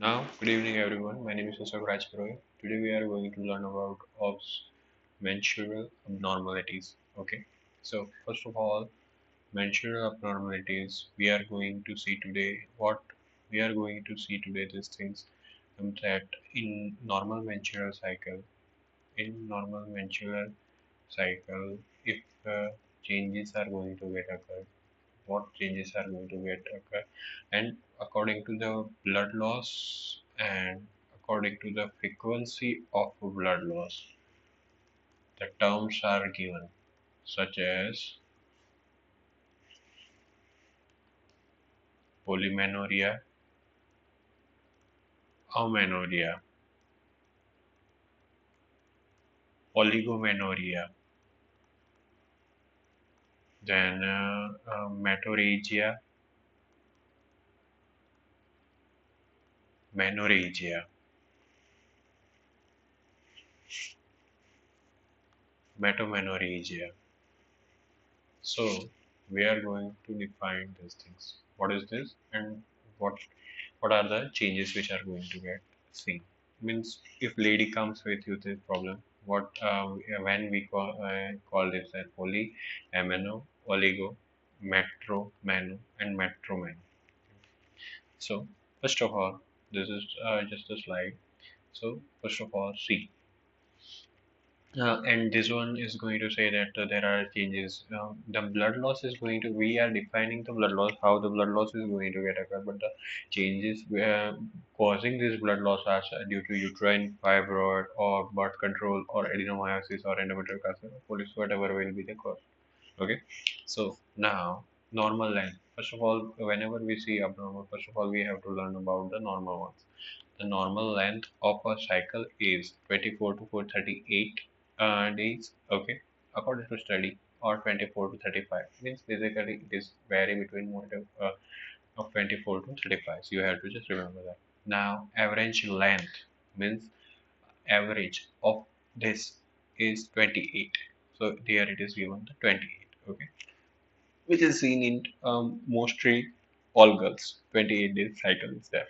Now, good evening everyone. My name is Mr. Raj. Today we are going to learn about OBS menstrual abnormalities. Okay. So first of all, menstrual abnormalities. We are going to see today what we are going to see today. These things that in normal menstrual cycle, if changes are going to get occurred, what changes are going to get occur, and according to the blood loss and according to the frequency of blood loss, the terms are given such as polymenorrhea, amenorrhea, oligomenorrhea, then metorrhagia, menorrhagia, metomenorrhagia. So we are going to define these things. What is this and what what are the changes which are going to get seen? Means if lady comes with you this problem, what when we call this as poly, amino, oligo, metro, mano, and metromano. So first of all, this is just a slide. So first of all, see. And this one is going to say that there are changes. The blood loss is going to, we are defining the blood loss, how the blood loss is going to get occur, but the changes causing this blood loss are due to uterine fibroid or birth control or adenomyosis or endometrial cancer, police, whatever will be the cause. Okay, so now normal length. First of all, whenever we see abnormal, first of all, we have to learn about the normal ones. The normal length of a cycle is 24 to 438 days, okay, according to study, or 24 to 35. Means basically it is vary between more of 24 to 35. So you have to just remember that. Now, average length means average of this is 28. So here it is given the 28, okay, which is seen in mostly all girls. 28 days cycle is there.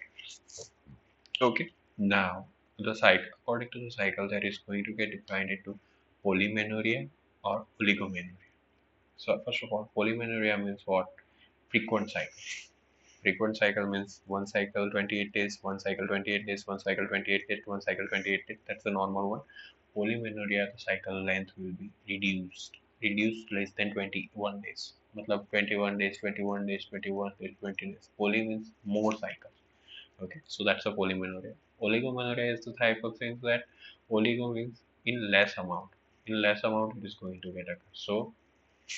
Okay. Now, the cycle, according to the cycle, that is going to get defined into polymenorrhea or oligomenorrhea. So, first of all, polymenorrhea means what? Frequent cycle. Frequent cycle means one cycle 28 days, one cycle 28 days, one cycle 28 days, one cycle 28 days. That's the normal one. Polymenorrhea, the cycle length will be reduced less than 21 days. Matlab 21 days, 21 days, 21 days, 20 days. Poly means more cycles. Okay, so that's a polymenorrhea. Oligomenorrhea is the type of thing that oligo means in less amount. In less amount, it is going to get occur. So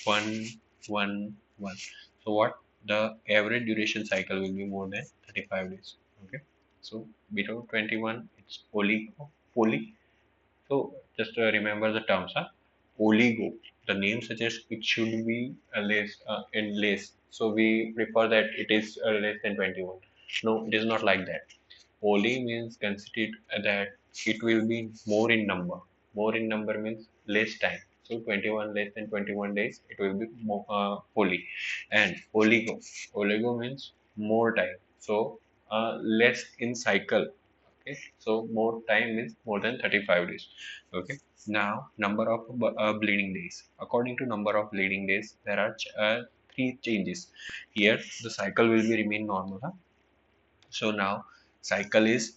one, one. So what? The average duration cycle will be more than 35 days. Okay, so below 21, it's poly. So just remember the terms. Huh? Oligo. The name suggests it should be less. So we prefer that it is less than 21. No, it is not like that. Poly means considered that it will be more in number. More in number means less time. So 21 less than 21 days, it will be more, poly. And oligo means more time. So less in cycle. Okay, so more time means more than 35 days. Okay, now number of bleeding days. According to number of bleeding days, there are three changes. Here the cycle will be remain normal. Huh? So now cycle is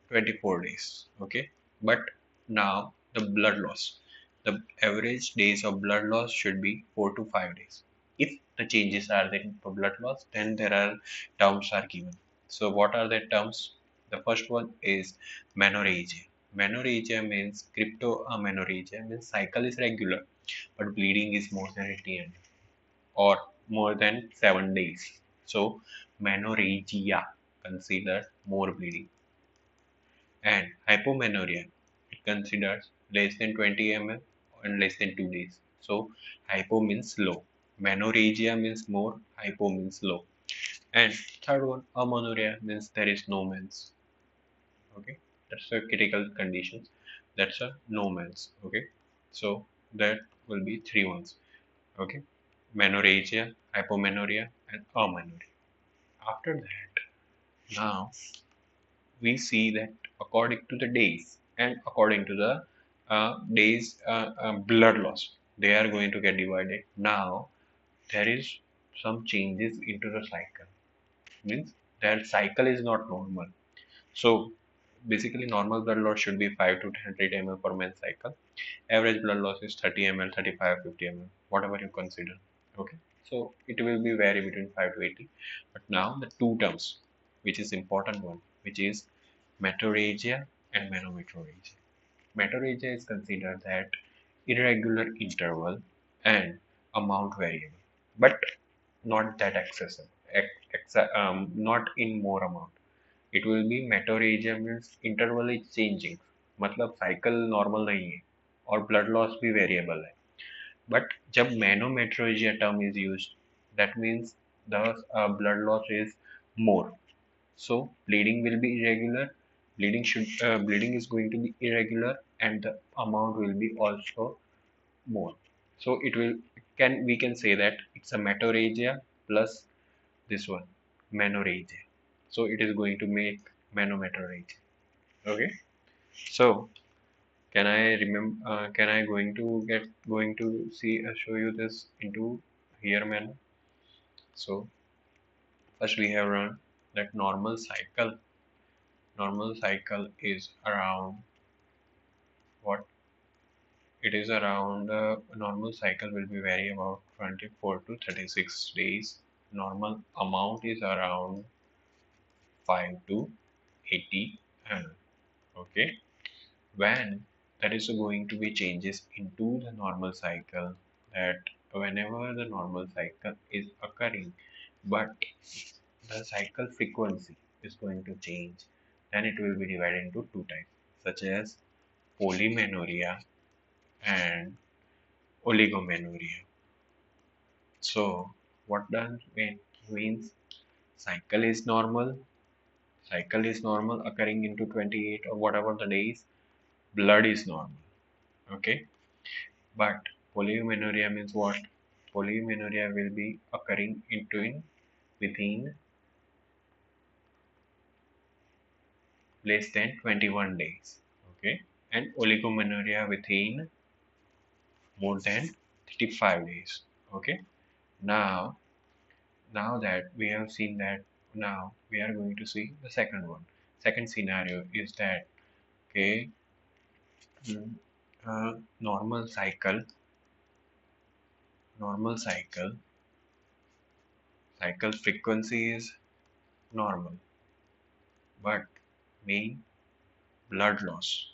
24 days. Okay, but now the blood loss. The average days of blood loss should be 4 to 5 days. If the changes are there for blood loss, then there are terms are given. So what are the terms? The first one is menorrhagia. Menorrhagia means cryptomenorrhagia means cycle is regular, but bleeding is more than 80 or more than 7 days. So menorrhagia considered more bleeding. And hypomenorrhea, it considers less than 20 ml and less than 2 days. So hypo means low. Menorrhagia means more, hypo means low. And third one, amenorrhea means there is no mens. Okay, that's a critical condition. That's a no mens. Okay, so that will be three ones. Okay, menorrhagia, hypomenorrhea, and amenorrhea. After that, now we see that according to the days and according to the days blood loss, they are going to get divided. Now there is some changes into the cycle, means their cycle is not normal. So basically normal blood loss should be 5 to 100 ml per men's cycle. Average blood loss is 30 ml, 35, 50 ml, whatever you consider. Okay, so it will be vary between 5 to 80. But now the two terms, which is important one, which is metorrhagia and menometrorrhagia. Metorrhagia is considered that irregular interval and amount variable, but not that excessive, not in more amount. It will be metrorrhagia means interval is changing, मतलब cycle normal नहीं है और blood loss भी variable है. But जब menometrorrhagia term is use, that means the blood loss is more. So bleeding will be irregular. Bleeding is going to be irregular, and the amount will be also more. So we can say that it's a metorrhagia plus this one, menorrhagia. So it is going to make manometrorrhagia. Okay. So can I going to see show you this into here man. So first we have run that normal cycle is around what, it is around normal cycle will be vary about 24 to 36 days. Normal amount is around 5 to 80 ml. Okay, when that is going to be changes into the normal cycle, that whenever the normal cycle is occurring but the cycle frequency is going to change, then it will be divided into two types, such as polymenorrhea and oligomenorrhea. So what does it means? Cycle is normal occurring into 28 or whatever the days, blood is normal. Okay, but polymenorrhea means what? Polymenorrhea will be occurring within less than 21 days. Okay, and oligomenorrhea within more than 35 days. Okay, now now that we have seen that, now we are going to see the second one. Second scenario is that, okay, mm, normal cycle frequency is normal, but mean blood loss,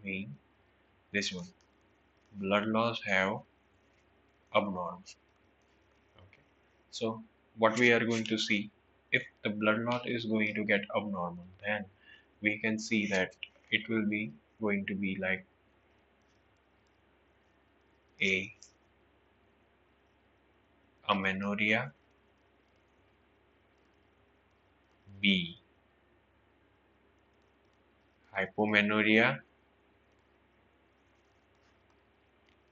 mean this one, blood loss have abnormal. Okay, so what we are going to see, if the blood loss is going to get abnormal, then we can see that it will be going to be like a amenorrhea, B hypomenorrhea,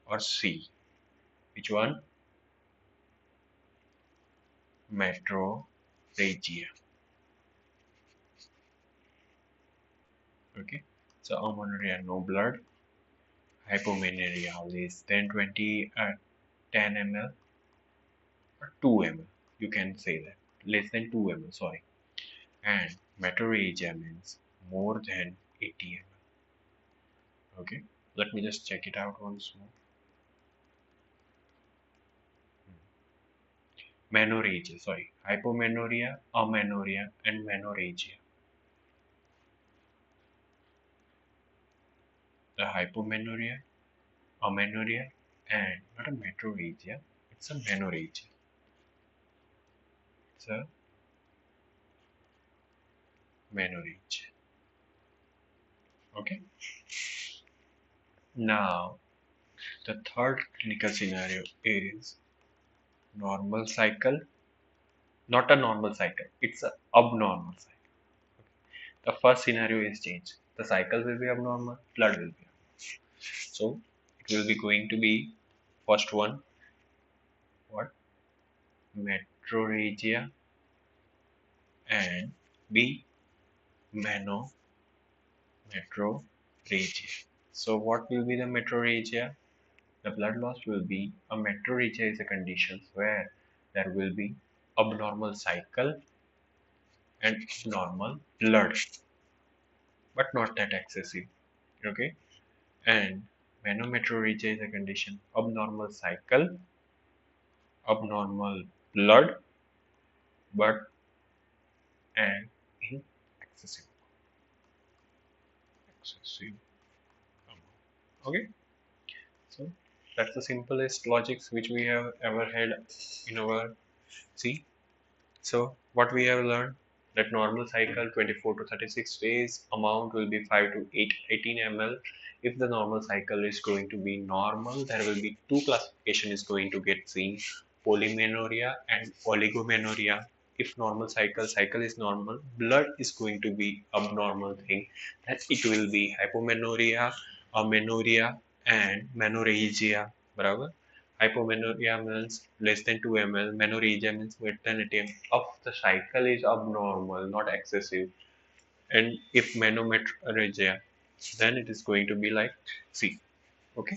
or C, which one? Metrorrhagia. Okay, so amenorrhea no blood, hypomenorrhea less than 10 ml or 2 ml, you can say that, less than 2 ml, sorry, and metrorrhagia means more than 80 ml. Okay, let me just check it out once more. Menorrhagia, sorry, hypomenorrhea, amenorrhea, and menorrhagia. The hypomenorrhea, amenorrhea, and not a metrorrhagia, it's a menorrhagia. It's a menorrhagia. Okay. Now, the third clinical scenario is normal cycle, not a normal cycle, it's a abnormal cycle. The first scenario is changed. The cycle will be abnormal, blood will be abnormal. So it will be going to be first one, what? Metrorrhagia, and B menometrorrhagia. So what will be the metrorrhagia? The blood loss will be a metrorrhagia is a condition where there will be abnormal cycle and normal blood, but not that excessive. Okay, and menometrorrhagia is a condition abnormal cycle, abnormal blood, but and in excessive excessive amount. Okay, so that's the simplest logics which we have ever had in our see. So what we have learned that normal cycle 24 to 36 days amount will be 5 to 8 18 ml. If the normal cycle is going to be normal, there will be two classification is going to get seen: polymenorrhea and oligomenorrhea. If normal cycle is normal, blood is going to be abnormal thing, that it will be hypomenorrhea, amenorrhea and menorrhagia. Barabar? Hypomenorrhea means less than 2 ml. Menorrhagia means more than 8 ml. Of the cycle is abnormal, not excessive. And if menometrorrhagia, then it is going to be like C. Okay.